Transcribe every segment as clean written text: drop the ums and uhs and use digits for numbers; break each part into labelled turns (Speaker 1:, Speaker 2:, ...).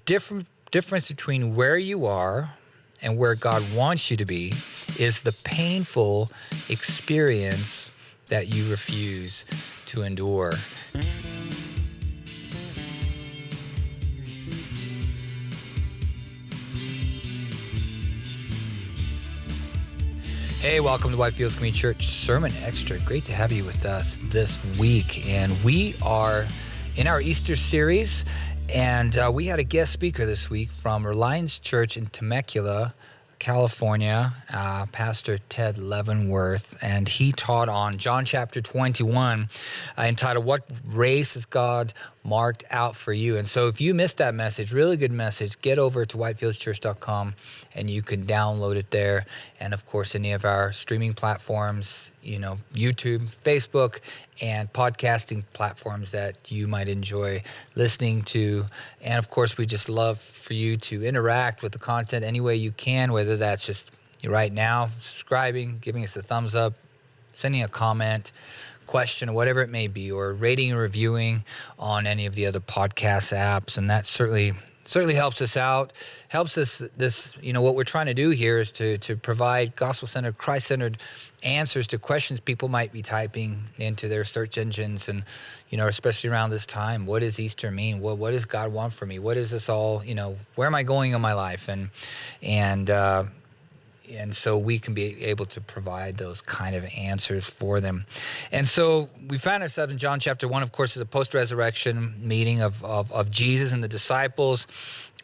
Speaker 1: difference between where you are and where God wants you to be is the painful experience that you refuse to endure. Hey, welcome to Whitefields Community Church Sermon Extra. Great to have you with us this week. And we are in our Easter series, and we had a guest speaker this week from Reliance Church in Temecula, California, Pastor Ted Leavenworth, and he taught on John chapter 21, entitled, "What Race Has God Marked Out for You?" And so if you missed that message, really good message, get over to whitefieldschurch.com and you can download it there. And of course, any of our streaming platforms, YouTube, Facebook, and podcasting platforms that you might enjoy listening to. And of course, we just love for you to interact with the content any way you can, whether that's just right now, subscribing, giving us a thumbs up, sending a comment, question, or whatever it may be, or rating and reviewing on any of the other podcast apps. And that certainly helps us out, helps us. What we're trying to do here is to provide gospel-centered, Christ-centered answers to questions people might be typing into their search engines. And, especially around this time, what does Easter mean? What does God want for me? What is this all, where am I going in my life? And so we can be able to provide those kind of answers for them. And so we found ourselves in John chapter 1, of course, is a post-resurrection meeting of Jesus and the disciples.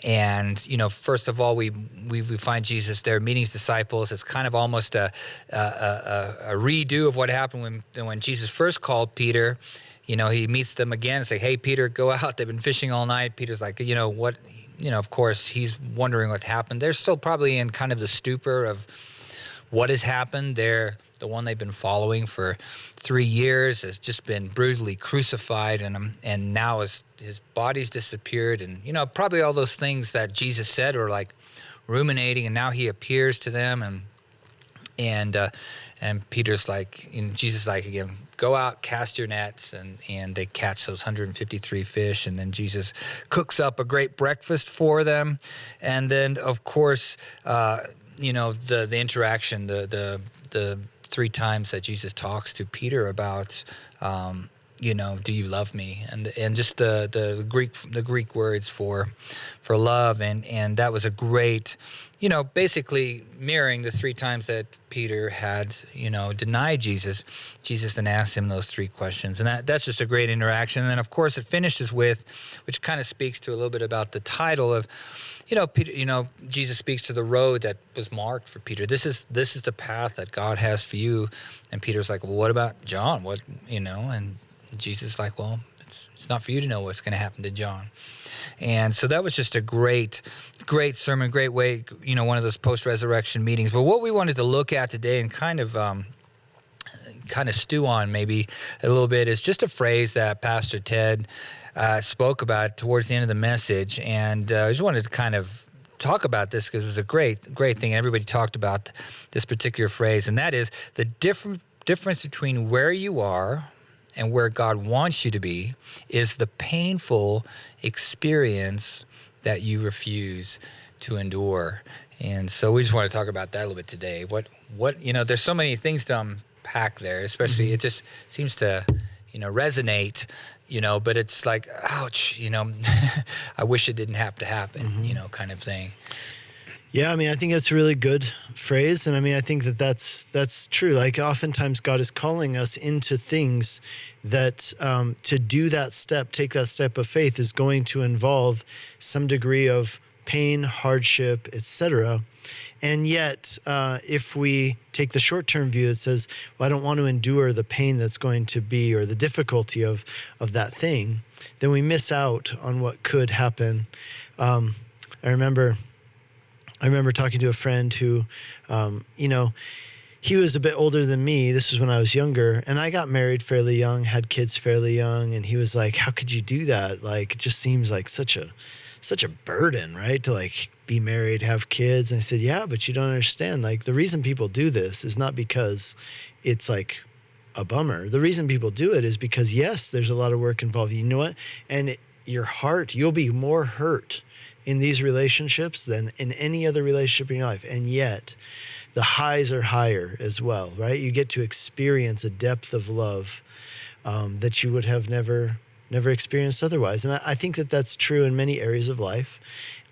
Speaker 1: And, first of all, we find Jesus there meeting his disciples. It's kind of almost a redo of what happened when Jesus first called Peter. He meets them again and say, "Hey, Peter, go out. They've been fishing all night." Peter's like, what? Of course, he's wondering what happened. They're still probably in kind of the stupor of what has happened. The one they've been following for 3 years has just been brutally crucified, and now his body's disappeared. And, probably all those things that Jesus said were like ruminating, and now he appears to them. And Peter's like, Jesus is like, again, go out, cast your nets, and they catch those 153 fish, and then Jesus cooks up a great breakfast for them. And then, of course, the interaction, the 3 times that Jesus talks to Peter about, do you love me? And just the Greek words for love, and that was a great, basically mirroring the 3 times that Peter had, denied Jesus. Jesus then asked him those 3 questions, and that's just a great interaction. And then, of course, it finishes with, which kind of speaks to a little bit about the title of, Peter, Jesus speaks to the road that was marked for Peter. This is the path that God has for you. And Peter's like, well, what about John? And Jesus is like, well, it's not for you to know what's going to happen to John. And so that was just a great sermon, great way, one of those post-resurrection meetings. But what we wanted to look at today and kind of stew on maybe a little bit is just a phrase that Pastor Ted spoke about towards the end of the message. And I just wanted to kind of talk about this because it was a great thing. And everybody talked about this particular phrase, and that is the difference between where you are and where God wants you to be is the painful experience that you refuse to endure. And so we just want to talk about that a little bit today. What there's so many things to unpack there, especially it just seems to, resonate, but it's like, ouch, I wish it didn't have to happen, kind of thing.
Speaker 2: Yeah, I think that's a really good phrase. And I think that's true. Like oftentimes God is calling us into things that to do that step, take that step of faith is going to involve some degree of pain, hardship, etc. And yet, if we take the short-term view that says, well, I don't want to endure the pain that's going to be or the difficulty of that thing, then we miss out on what could happen. I remember talking to a friend who, he was a bit older than me. This was when I was younger, and I got married fairly young, had kids fairly young, and he was like, how could you do that? Like, it just seems like such a burden, right? To like be married, have kids. And I said, yeah, but you don't understand. Like the reason people do this is not because it's like a bummer. The reason people do it is because, yes, there's a lot of work involved. You know what? And your heart, you'll be more hurt in these relationships than in any other relationship in your life. And yet the highs are higher as well, right? You get to experience a depth of love that you would have never experienced otherwise. And I think that that's true in many areas of life.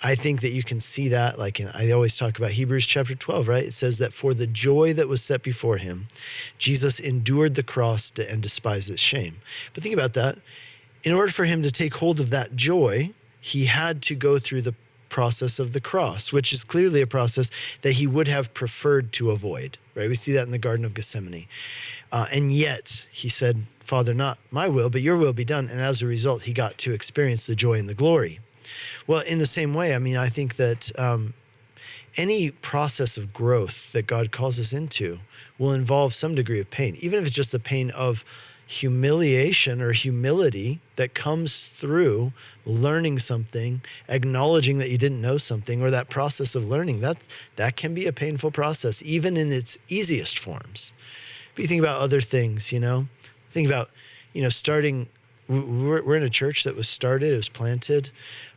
Speaker 2: I think that you can see that, like I always talk about Hebrews chapter 12, right? It says that for the joy that was set before him, Jesus endured the cross and despised its shame. But think about that. In order for him to take hold of that joy, he had to go through the process of the cross, which is clearly a process that he would have preferred to avoid, right? We see that in the Garden of Gethsemane. And yet he said, Father, not my will, but your will be done. And as a result, he got to experience the joy and the glory. Well, in the same way, I mean, I think that any process of growth that God calls us into will involve some degree of pain, even if it's just the pain of humiliation or humility that comes through learning something, acknowledging that you didn't know something, or that process of learning. That can be a painful process, even in its easiest forms. But you think about other things, think about, starting. We're in a church that was started, it was planted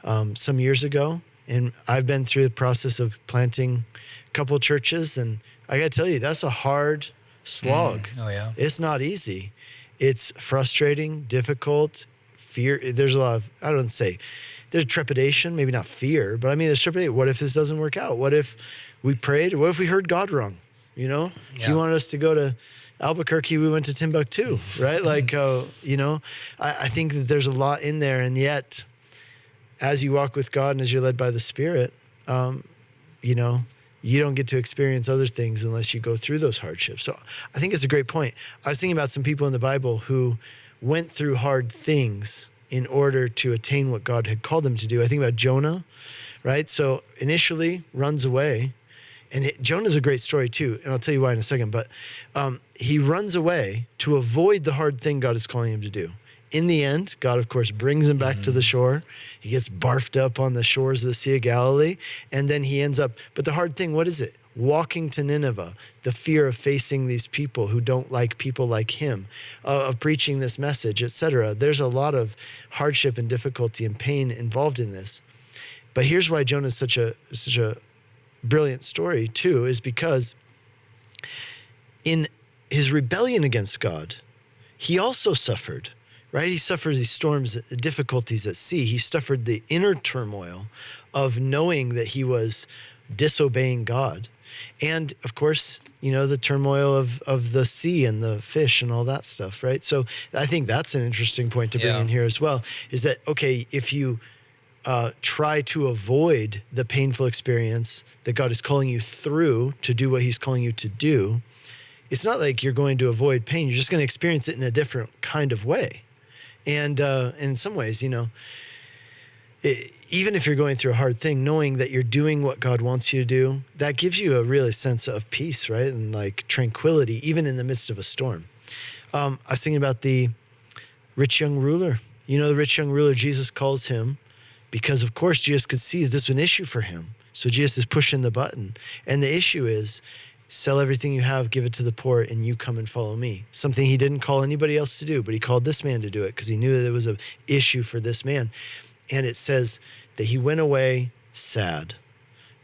Speaker 2: some years ago. And I've been through the process of planting a couple churches. And I got to tell you, that's a hard slog.
Speaker 1: Oh, yeah.
Speaker 2: It's not easy. It's frustrating, difficult, fear. There's a lot of, I don't say, there's trepidation, maybe not fear, but I mean, there's trepidation. What if this doesn't work out? What if we prayed? What if we heard God wrong? If he wanted us to go to Albuquerque, we went to Timbuktu, right? I think that there's a lot in there. And yet, as you walk with God and as you're led by the Spirit, you don't get to experience other things unless you go through those hardships. So I think it's a great point. I was thinking about some people in the Bible who went through hard things in order to attain what God had called them to do. I think about Jonah, right? So initially runs away. And Jonah's a great story too, and I'll tell you why in a second. But he runs away to avoid the hard thing God is calling him to do. In the end, God, of course, brings him back to the shore. He gets barfed up on the shores of the Sea of Galilee, and then he ends up, but the hard thing, what is it? Walking to Nineveh, the fear of facing these people who don't like people like him, of preaching this message, etc. There's a lot of hardship and difficulty and pain involved in this. But here's why Jonah is such a brilliant story too, is because in his rebellion against God, he also suffered, right? He suffers these storms, difficulties at sea. He suffered the inner turmoil of knowing that he was disobeying God. And of course, the turmoil of the sea and the fish and all that stuff, right? So I think that's an interesting point to bring in here as well, is that, okay, if you try to avoid the painful experience that God is calling you through to do what he's calling you to do, it's not like you're going to avoid pain. You're just going to experience it in a different kind of way. And in some ways, even if you're going through a hard thing, knowing that you're doing what God wants you to do, that gives you a really sense of peace, right? And like tranquility, even in the midst of a storm. I was thinking about the rich young ruler. The rich young ruler, Jesus calls him because, of course, Jesus could see that this was an issue for him. So Jesus is pushing the button. And the issue is, sell everything you have, give it to the poor, and you come and follow me. Something he didn't call anybody else to do, but he called this man to do it because he knew that it was an issue for this man. And it says that he went away sad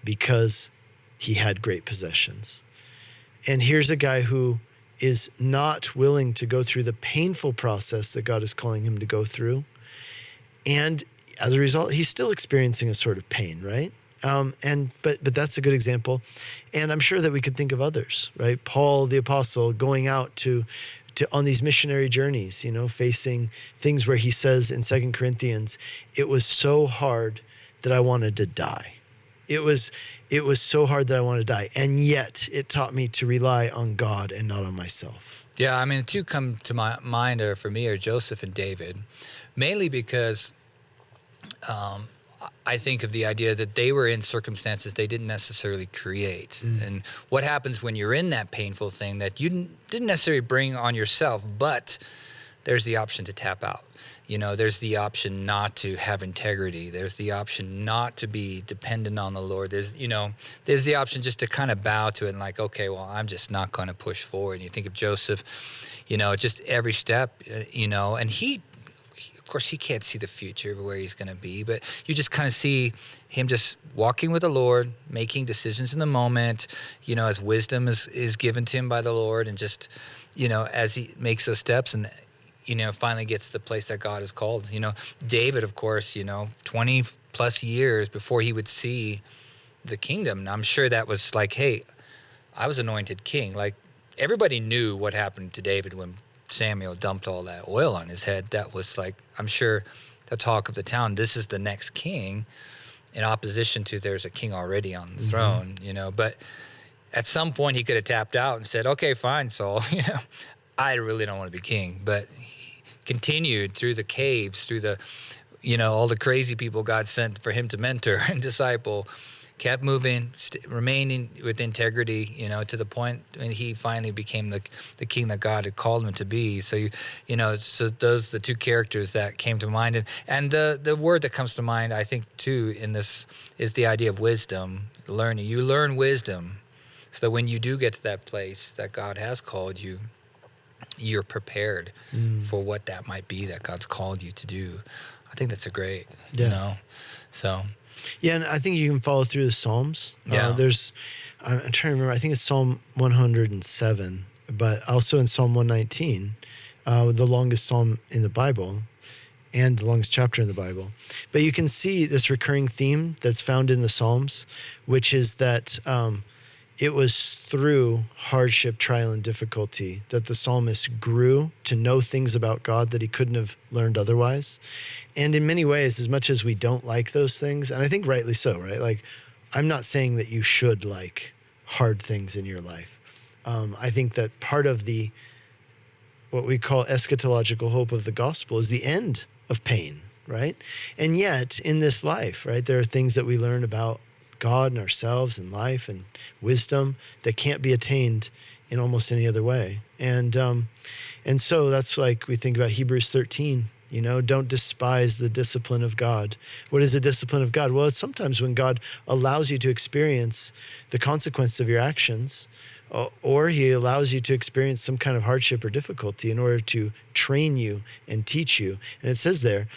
Speaker 2: because he had great possessions. And here's a guy who is not willing to go through the painful process that God is calling him to go through. And as a result, he's still experiencing a sort of pain, right? But that's a good example. And I'm sure that we could think of others, right? Paul, the apostle, going out to on these missionary journeys, facing things where he says in 2 Corinthians, it was so hard that I wanted to die. It was so hard that I wanted to die. And yet it taught me to rely on God and not on myself.
Speaker 1: Yeah, I mean, the two come to my mind for me are Joseph and David, mainly because I think of the idea that they were in circumstances they didn't necessarily create. And what happens when you're in that painful thing that you didn't necessarily bring on yourself, but there's the option to tap out. There's the option not to have integrity. There's the option not to be dependent on the Lord. There's the option just to kind of bow to it and like, okay, well, I'm just not going to push forward. And you think of Joseph, just every step, and he of course, he can't see the future of where he's going to be, but you just kind of see him just walking with the Lord, making decisions in the moment, as wisdom is given to him by the Lord, and just, as he makes those steps and, finally gets to the place that God has called. David, of course, 20 plus years before he would see the kingdom. And I'm sure that was like, hey, I was anointed king. Like, everybody knew what happened to David when Samuel dumped all that oil on his head. That was like, I'm sure, the talk of the town. This is the next king, in opposition to there's a king already on the throne, But at some point he could have tapped out and said, okay, fine, Saul, I really don't want to be king. But he continued through the caves, through the, all the crazy people God sent for him to mentor and disciple, kept moving, remaining with integrity, to the point when he finally became the king that God had called him to be. So, so those are the two characters that came to mind. And the word that comes to mind, I think, too, in this is the idea of wisdom, learning. You learn wisdom so that when you do get to that place that God has called you, you're prepared for what that might be that God's called you to do. I think that's a great, so...
Speaker 2: Yeah, and I think you can follow through the Psalms.
Speaker 1: Yeah.
Speaker 2: I'm trying to remember, I think it's Psalm 107, but also in Psalm 119, the longest psalm in the Bible and the longest chapter in the Bible. But you can see this recurring theme that's found in the Psalms, which is that it was through hardship, trial, and difficulty that the psalmist grew to know things about God that he couldn't have learned otherwise. And in many ways, as much as we don't like those things, and I think rightly so, right? Like, I'm not saying that you should like hard things in your life. I think that part of what we call eschatological hope of the gospel is the end of pain, right? And yet, in this life, right, there are things that we learn about God and ourselves and life and wisdom that can't be attained in almost any other way. And so that's like we think about Hebrews 13, don't despise the discipline of God. What is the discipline of God? Well, it's sometimes when God allows you to experience the consequence of your actions, or he allows you to experience some kind of hardship or difficulty in order to train you and teach you. And it says there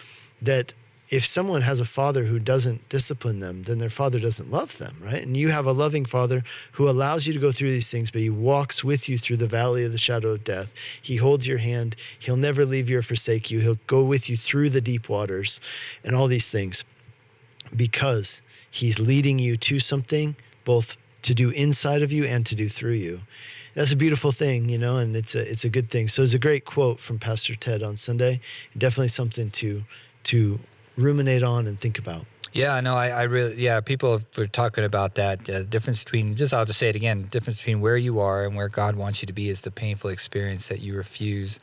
Speaker 2: that if someone has a father who doesn't discipline them, then their father doesn't love them, right? And you have a loving father who allows you to go through these things, but he walks with you through the valley of the shadow of death. He holds your hand. He'll never leave you or forsake you. He'll go with you through the deep waters and all these things because he's leading you to something, both to do inside of you and to do through you. That's a beautiful thing, and it's a good thing. So it's a great quote from Pastor Ted on Sunday. Definitely something to ruminate on and think about.
Speaker 1: Yeah, no, I really, people were talking about that difference between, I'll just say it again, difference between where you are and where God wants you to be is the painful experience that you refuse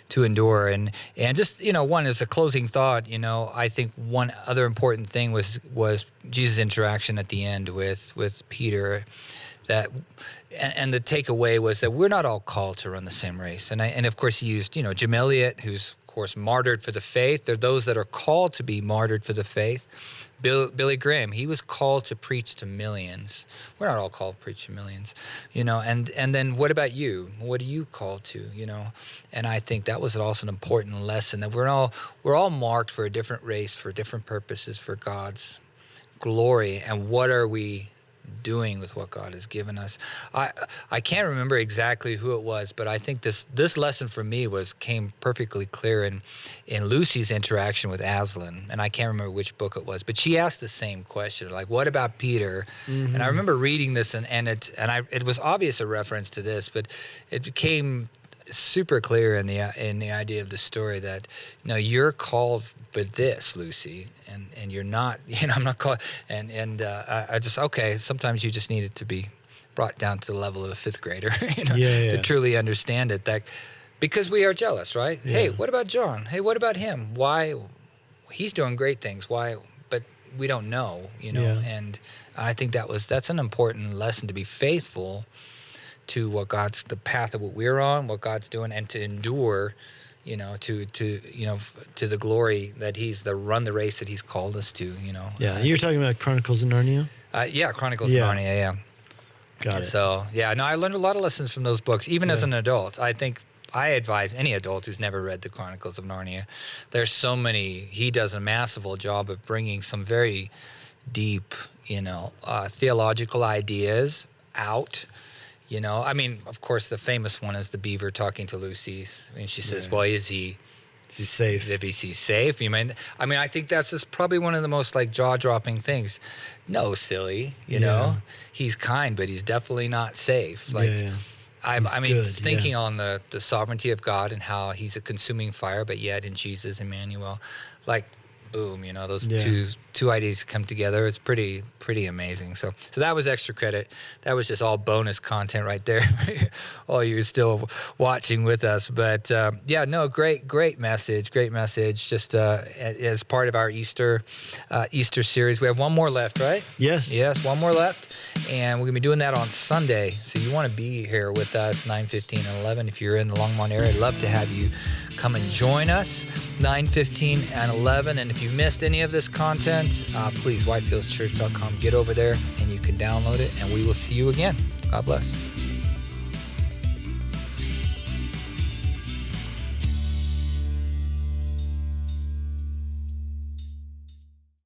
Speaker 1: to endure. And just, one is a closing thought, I think one other important thing was Jesus' interaction at the end with Peter, and the takeaway was that we're not all called to run the same race. And of course he used, Jim Elliot, who's of course martyred for the faith. There are those that are called to be martyred for the faith. Billy Graham, he was called to preach to millions. We're not all called to preach to millions, and then what about you? What are you called to, And I think that was also an important lesson that we're all marked for a different race, for different purposes, for God's glory. And what are we doing with what God has given us? I can't remember exactly who it was, but I think this lesson for me came perfectly clear in Lucy's interaction with Aslan, and I can't remember which book it was, but she asked the same question, like, what about Peter? Mm-hmm. And I remember reading this, and it was obvious a reference to this, but it became super clear in the idea of the story that you're called for this, Lucy, and you're not, I'm not called, and I just, okay, sometimes you just need it to be brought down to the level of a fifth grader, to truly understand it, that because we are jealous, right? Yeah. Hey, what about John? Hey, what about him? Why? He's doing great things. Why? But we don't know, and I think that's an important lesson, to be faithful to the path of what we're on, what God's doing, and to endure, to the glory that run the race that he's called us to,
Speaker 2: Yeah, you're talking about Chronicles of Narnia?
Speaker 1: Chronicles of Narnia, yeah.
Speaker 2: Got it.
Speaker 1: So, I learned a lot of lessons from those books, even as an adult. I think I advise any adult who's never read the Chronicles of Narnia. There's so many. He does a masterful job of bringing some very deep, theological ideas out. I mean, of course, the famous one is the beaver talking to Lucy, and she says, "Well, is he
Speaker 2: safe?
Speaker 1: If he's safe?" I think that's just probably one of the most like jaw-dropping things. No, silly. He's kind, but he's definitely not safe. Thinking on the sovereignty of God and how He's a consuming fire, but yet in Jesus, Emmanuel, like. Boom, those two ideas come together. It's pretty amazing. So that was extra credit. That was just all bonus content right there. All you still watching with us. But great message. Just as part of our Easter series. We have one more left, right?
Speaker 2: Yes,
Speaker 1: one more left. And we're going to be doing that on Sunday. So you want to be here with us 9:15 and 11. If you're in the Longmont area, I'd love to have you come and join us 9:15 and 11. And if you missed any of this content, please, whitefieldschurch.com. Get over there and you can download it. And we will see you again. God bless.